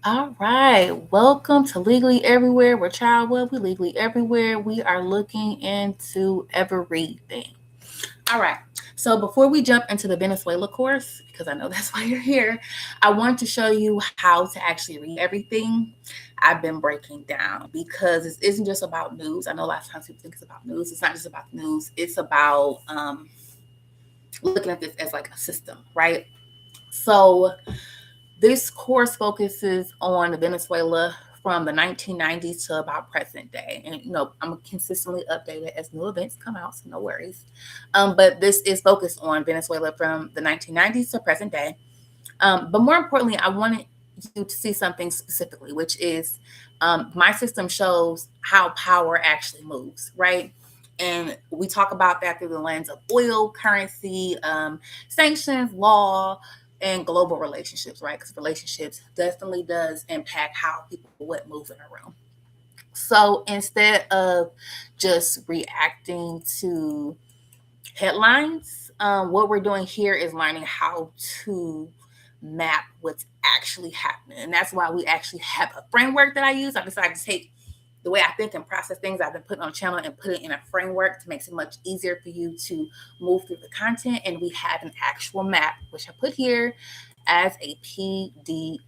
All right, welcome to Legally Everywhere. We're Child Well, we legally everywhere. We are looking into everything. All right, so before we jump into the Venezuela course, because I know that's why you're here, I want to show you how to actually read everything I've been breaking down because this isn't just about news. I know a lot of times people think it's about news. It's not just about news, it's about looking at this as like a system, right? So, this course focuses on Venezuela from the 1990s to about present day. And, I'm consistently updated as new events come out, so no worries. But this is focused on Venezuela from the 1990s to present day. But more importantly, I wanted you to see something specifically, which is my system shows how power actually moves, right? And we talk about that through the lens of oil, currency, sanctions, law, and global relationships, right? Because relationships definitely does impact how people would move in a room. So instead of just reacting to headlines, what we're doing here is learning how to map what's actually happening. And that's why we actually have a framework that I use. I decided to take the way I think and process things I've been putting on the channel and put it in a framework to make it much easier for you to move through the content. And we have an actual map, which I put here as a PDF.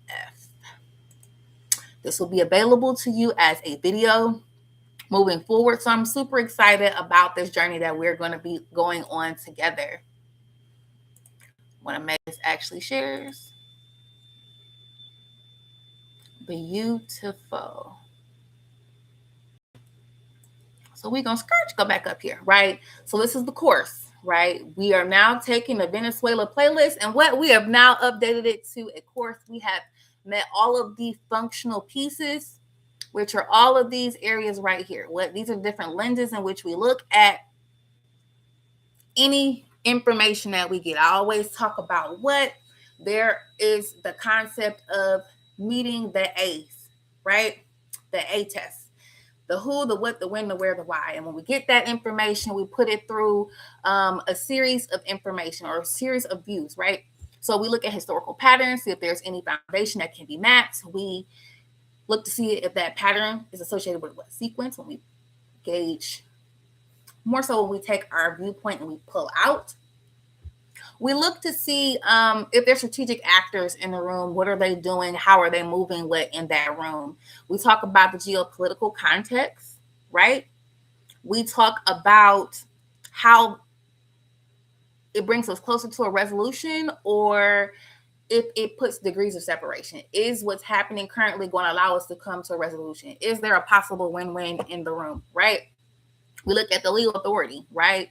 This will be available to you as a video moving forward. So I'm super excited about this journey that we're going to be going on together. Want to make this actually shares. Beautiful. So we're going to go back up here, right? So this is the course, right? We are now taking the Venezuela playlist, and what we have now updated it to a course. We have met all of the functional pieces, which are all of these areas right here. These are different lenses in which we look at any information that we get. I always talk about what there is the concept of meeting the A's, right? The A test. The who, the what, the when, the where, the why. And when we get that information, we put it through a series of information or a series of views, right? So we look at historical patterns, see if there's any foundation that can be mapped. We look to see if that pattern is associated with what sequence when we gauge more so when we take our viewpoint and we pull out. We look to see if there's strategic actors in the room. What are they doing? How are they moving what in that room? We talk about the geopolitical context, right? We talk about how it brings us closer to a resolution or if it puts degrees of separation. Is what's happening currently going to allow us to come to a resolution? Is there a possible win-win in the room, right? We look at the legal authority, right?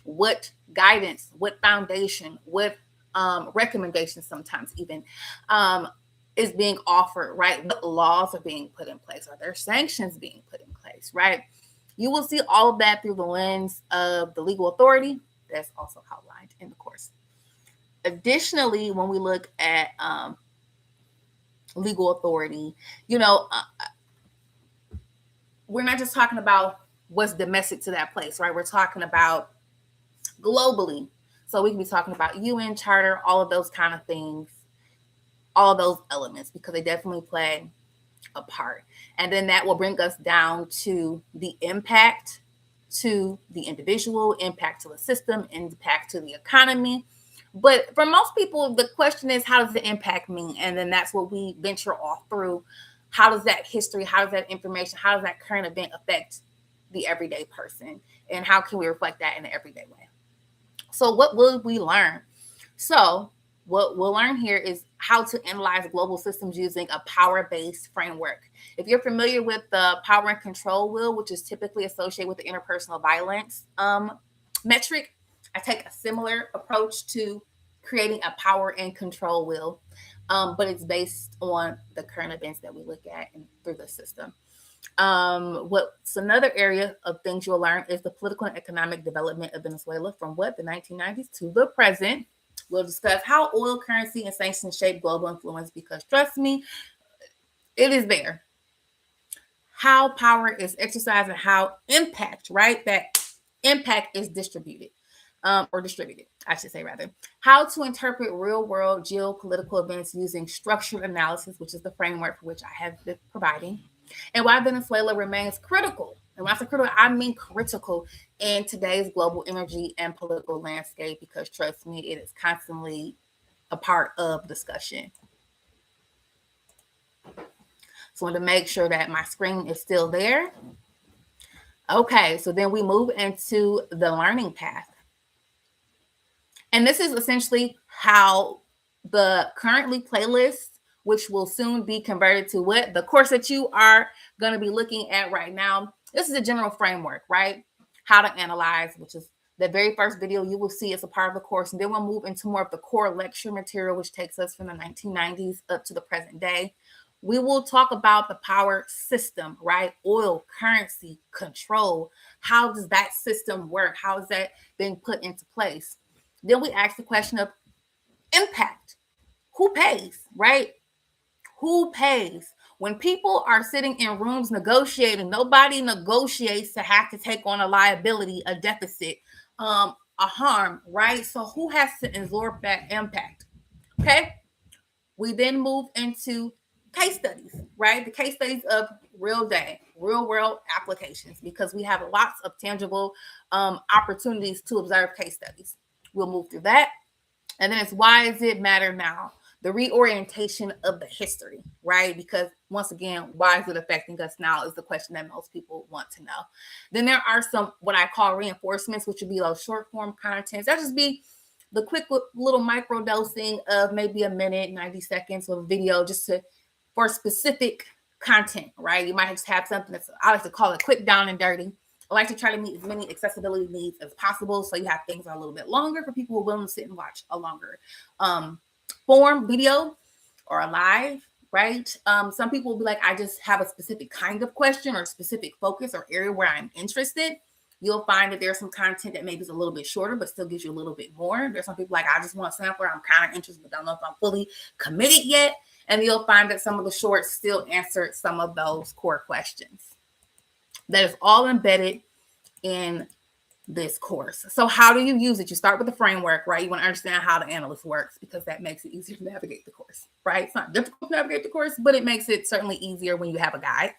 What guidance, what foundation, what recommendations sometimes even is being offered, right? What laws are being put in place? Are there sanctions being put in place, right? You will see all of that through the lens of the legal authority. That's also outlined in the course. Additionally, when we look at legal authority, we're not just talking about what's domestic to that place, right? We're talking about globally. So we can be talking about UN charter, all of those kind of things, all of those elements, because they definitely play a part. And then that will bring us down to the impact to the individual, impact to the system, impact to the economy. But for most people, the question is, how does the impact mean? And then that's what we venture off through. How does that history, how does that information, how does that current event affect the everyday person? And how can we reflect that in the everyday way? So what will we learn? So what we'll learn here is how to analyze global systems using a power-based framework. If you're familiar with the power and control wheel, which is typically associated with the interpersonal violence metric, I take a similar approach to creating a power and control wheel, but it's based on the current events that we look at through the system. What's another area of things you'll learn is the political and economic development of Venezuela from the 1990s to the present. We'll discuss how oil, currency, and sanctions shape global influence because trust me, it is there. How power is exercised and how impact, right? That impact is distributed. or distributed, I should say rather. How to interpret real-world geopolitical events using structured analysis, which is the framework for which I have been providing, and why Venezuela remains critical. And when I say critical, I mean critical in today's global energy and political landscape, because trust me, it is constantly a part of discussion. So I want to make sure that my screen is still there. Okay, so then we move into the learning path. And this is essentially how the currently playlist, which will soon be converted to what? The course that you are going to be looking at right now. This is a general framework, right? How to analyze, which is the very first video you will see as a part of the course. And then we'll move into more of the core lecture material, which takes us from the 1990s up to the present day. We will talk about the power system, right? Oil, currency, control. How does that system work? How is that being put into place? Then we ask the question of impact. Who pays, right? Who pays? When people are sitting in rooms negotiating, nobody negotiates to have to take on a liability, a deficit, a harm, right? So who has to absorb that impact? Okay. We then move into case studies, right? The case studies of real world applications, because we have lots of tangible opportunities to observe case studies. We'll move through that. And then it's why does it matter now? The reorientation of the history, right? Because once again, why is it affecting us now is the question that most people want to know. Then there are some what I call reinforcements, which would be those short form contents. That just be the quick little micro dosing of maybe a minute, 90 seconds of video just for specific content, right? You might just have something that's, I like to call it quick, down and dirty. I like to try to meet as many accessibility needs as possible. So you have things that are a little bit longer for people who are willing to sit and watch a longer form video or a live, right? Some people will be like, I just have a specific kind of question or specific focus or area where I'm interested. You'll find that there's some content that maybe is a little bit shorter, but still gives you a little bit more. There's some people like, I just want sampler. I'm kind of interested, but don't know if I'm fully committed yet. And you'll find that some of the shorts still answer some of those core questions. That is all embedded in this course. So how do you use it? You start with the framework, right? You want to understand how the analyst works, because that makes it easier to navigate the course, right? It's not difficult to navigate the course, but it makes it certainly easier when you have a guide.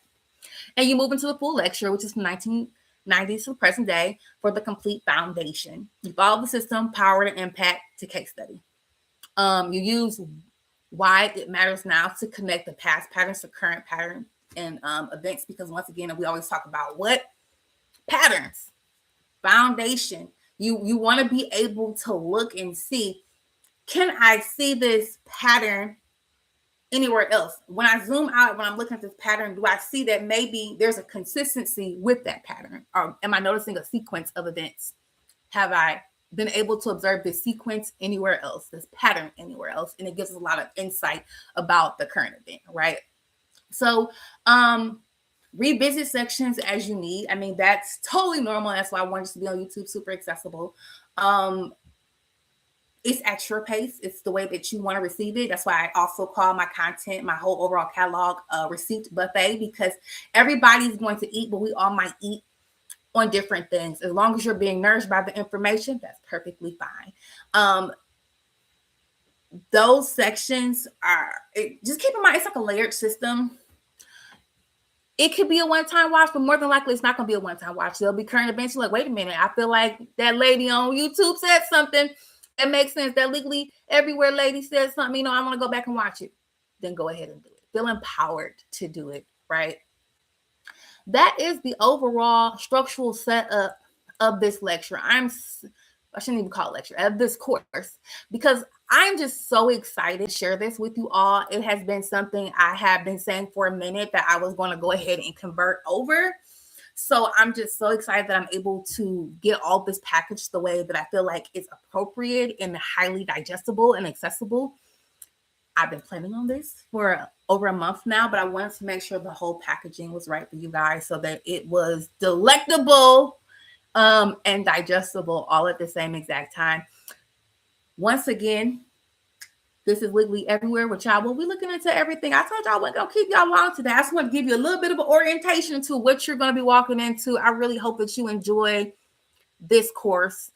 And you move into the full lecture, which is from 1990s to the present day, for the complete foundation. You follow the system, power to impact to case study. You use why it matters now to connect the past patterns to current patterns and events, because once again, we always talk about what? Patterns, foundation. You want to be able to look and see, can I see this pattern anywhere else? When I zoom out, when I'm looking at this pattern, do I see that maybe there's a consistency with that pattern? Or am I noticing a sequence of events? Have I been able to observe this sequence anywhere else, this pattern anywhere else? And it gives us a lot of insight about the current event, right? So revisit sections as you need. I mean, that's totally normal. That's why I wanted to be on YouTube, super accessible. It's at your pace. It's the way that you want to receive it. That's why I also call my content, my whole overall catalog, receipt buffet, because everybody's going to eat, but we all might eat on different things. As long as you're being nourished by the information, that's perfectly fine. Those sections just keep in mind, it's like a layered system. It could be a one-time watch, but more than likely, it's not going to be a one-time watch. There'll be current events. You're like, wait a minute, I feel like that lady on YouTube said something that makes sense. That Legally Everywhere lady said something, I want to go back and watch it. Then go ahead and do it. Feel empowered to do it, right? That is the overall structural setup of this lecture. I shouldn't even call it lecture, of this course, because I'm just so excited to share this with you all. It has been something I have been saying for a minute that I was going to go ahead and convert over. So I'm just so excited that I'm able to get all this packaged the way that I feel like it's appropriate and highly digestible and accessible. I've been planning on this for over a month now, but I wanted to make sure the whole packaging was right for you guys so that it was delectable and digestible all at the same exact time. Once again, this is Legally Everywhere with y'all. We'll be looking into everything. I told y'all I wasn't going to keep y'all long today. I just want to give you a little bit of an orientation to what you're going to be walking into. I really hope that you enjoy this course.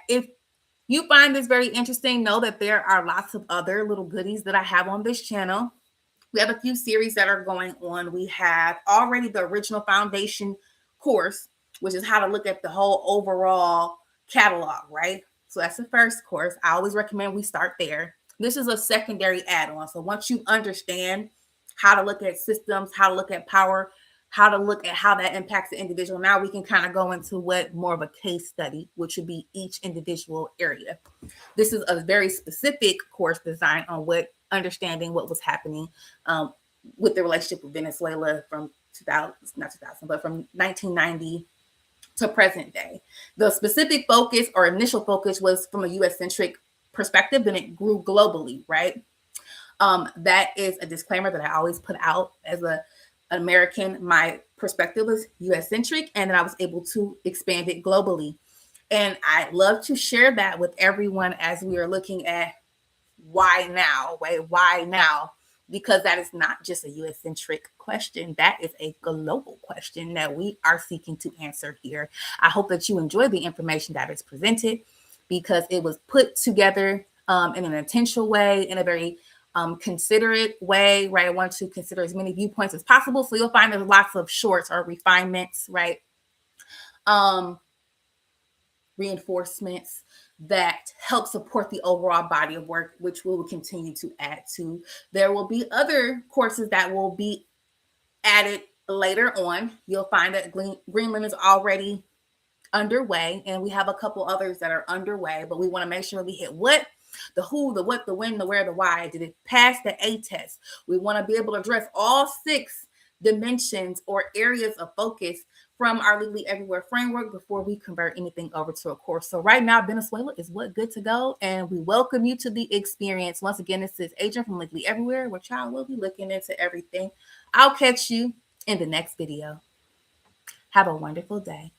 If you find this very interesting, know that there are lots of other little goodies that I have on this channel. We have a few series that are going on. We have already the original foundation course, which is how to look at the whole overall catalog, right? So that's the first course. I always recommend we start there. This is a secondary add-on. So once you understand how to look at systems, how to look at power, how to look at how that impacts the individual, now we can kind of go into what more of a case study, which would be each individual area. This is a very specific course designed on what understanding what was happening with the relationship with Venezuela from 2000, not 2000, but from 1990 to present day. The specific focus or initial focus was from a US centric perspective, and it grew globally, right? That is a disclaimer that I always put out as an American. My perspective is US centric, and then I was able to expand it globally. And I love to share that with everyone as we are looking at why now, right? Why now? Because that is not just a US centric question. That is a global question that we are seeking to answer here. I hope that you enjoy the information that is presented because it was put together in an intentional way, in a very considerate way, right? I want to consider as many viewpoints as possible. So you'll find there's lots of shorts or refinements, right? Reinforcements that help support the overall body of work, which we will continue to add to. There will be other courses that will be added later on. You'll find that Greenland is already underway, and we have a couple others that are underway, but we want to make sure we hit what, the who, the what, the when, the where, the why. Did it pass the A test? We want to be able to address all 6 dimensions or areas of focus from our Legally Everywhere framework before we convert anything over to a course. So right now, Venezuela is what, good to go, and we welcome you to the experience. Once again, this is Adrian from Legally Everywhere, where child will be looking into everything. I'll catch you in the next video. Have a wonderful day.